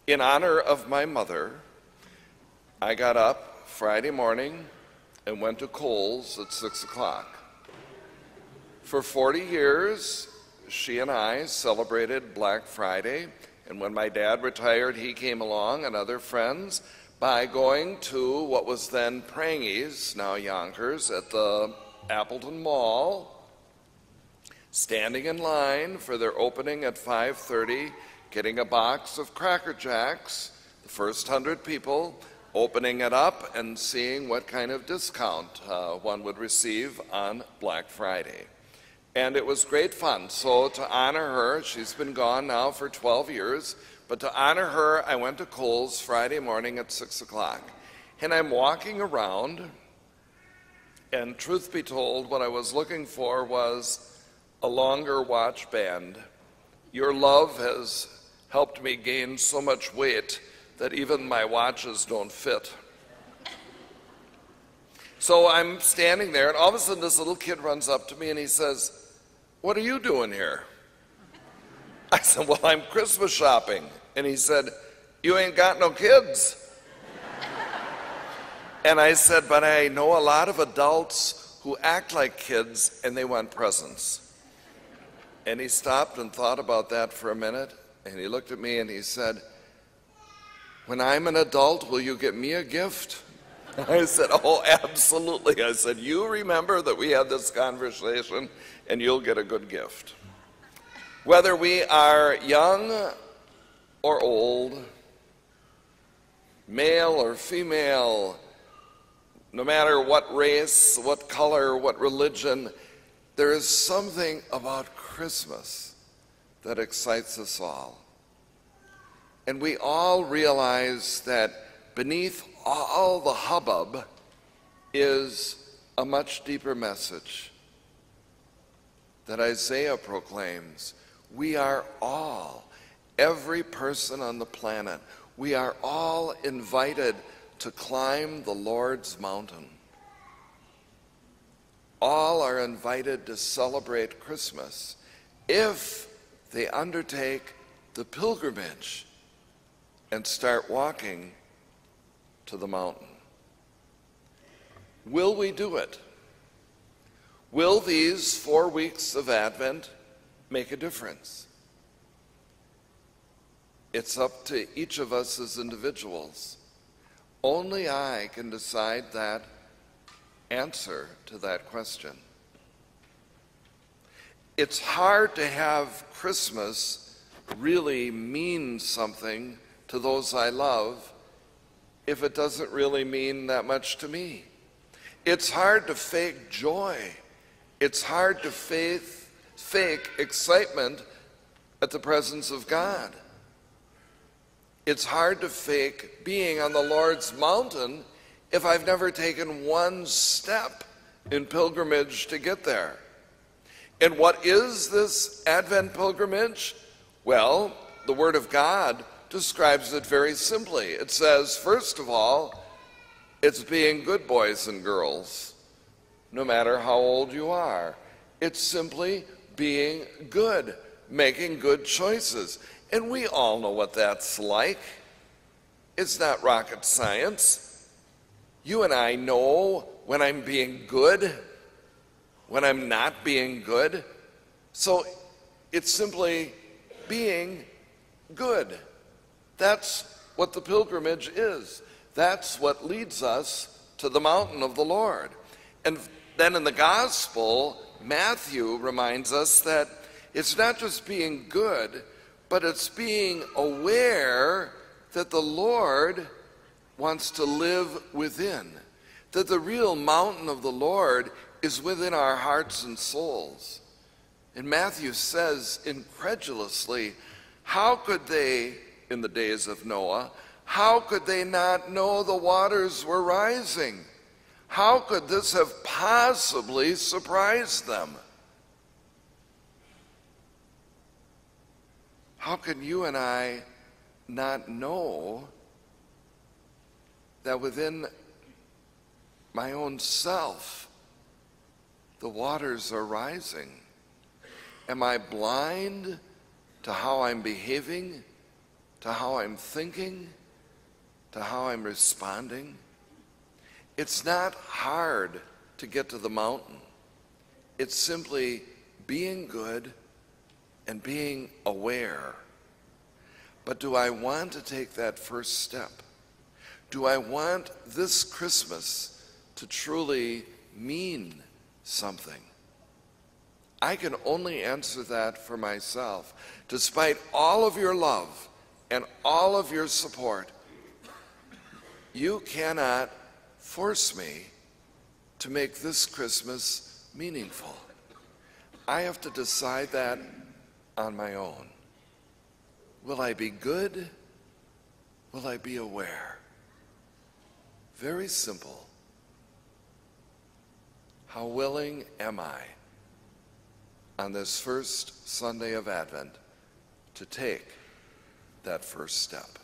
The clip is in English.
In honor of my mother, I got up Friday morning and went to Kohl's at 6 o'clock. For 40 years, she and I celebrated Black Friday, and when my dad retired, he came along and other friends by going to what was then Prangies, now Yonkers, at the Appleton Mall, standing in line for their opening at 5:30, getting a box of Cracker Jacks, the first 100 people, opening it up and seeing what kind of discount one would receive on Black Friday. And it was great fun. So to honor her, she's been gone now for 12 years, but to honor her, I went to Kohl's Friday morning at 6 o'clock. And I'm walking around, and truth be told, what I was looking for was a longer watch band. Your love has helped me gain so much weight that even my watches don't fit. So I'm standing there, and all of a sudden this little kid runs up to me and he says, "What are you doing here?" I said, "Well, I'm Christmas shopping." And he said, "You ain't got no kids." And I said, "But I know a lot of adults who act like kids and they want presents." And he stopped and thought about that for a minute, and he looked at me and he said, "When I'm an adult, will you get me a gift?" I said, "Oh, absolutely." I said, "You remember that we had this conversation and you'll get a good gift." Whether we are young or old, male or female, no matter what race, what color, what religion, there is something about Christmas that excites us all. And we all realize that beneath all the hubbub is a much deeper message that Isaiah proclaims. We are all, every person on the planet, we are all invited to climb the Lord's mountain. All are invited to celebrate Christmas if they undertake the pilgrimage and start walking to the mountain. Will we do it? Will these 4 weeks of Advent make a difference? It's up to each of us as individuals. Only I can decide that answer to that question. It's hard to have Christmas really mean something to those I love if it doesn't really mean that much to me. It's hard to fake joy. It's hard to fake excitement at the presence of God. It's hard to fake being on the Lord's mountain if I've never taken one step in pilgrimage to get there. And what is this Advent pilgrimage? Well, the Word of God describes it very simply. It says, first of all, it's being good boys and girls, no matter how old you are. It's simply being good, making good choices. And we all know what that's like. It's not rocket science. You and I know when I'm being good, when I'm not being good. So it's simply being good. That's what the pilgrimage is. That's what leads us to the mountain of the Lord. And then in the gospel, Matthew reminds us that it's not just being good, but it's being aware that the Lord wants to live within, that the real mountain of the Lord is within our hearts and souls. And Matthew says incredulously, how could they, in the days of Noah, how could they not know the waters were rising? How could this have possibly surprised them? How can you and I not know that within my own self the waters are rising? Am I blind to how I'm behaving to how I'm thinking, to how I'm responding. It's not hard to get to the mountain. It's simply being good and being aware. But do I want to take that first step? Do I want this Christmas to truly mean something? I can only answer that for myself. Despite all of your love and all of your support, you cannot force me to make this Christmas meaningful. I have to decide that on my own. Will I be good? Will I be aware? Very simple. How willing am I on this first Sunday of Advent to take that first step?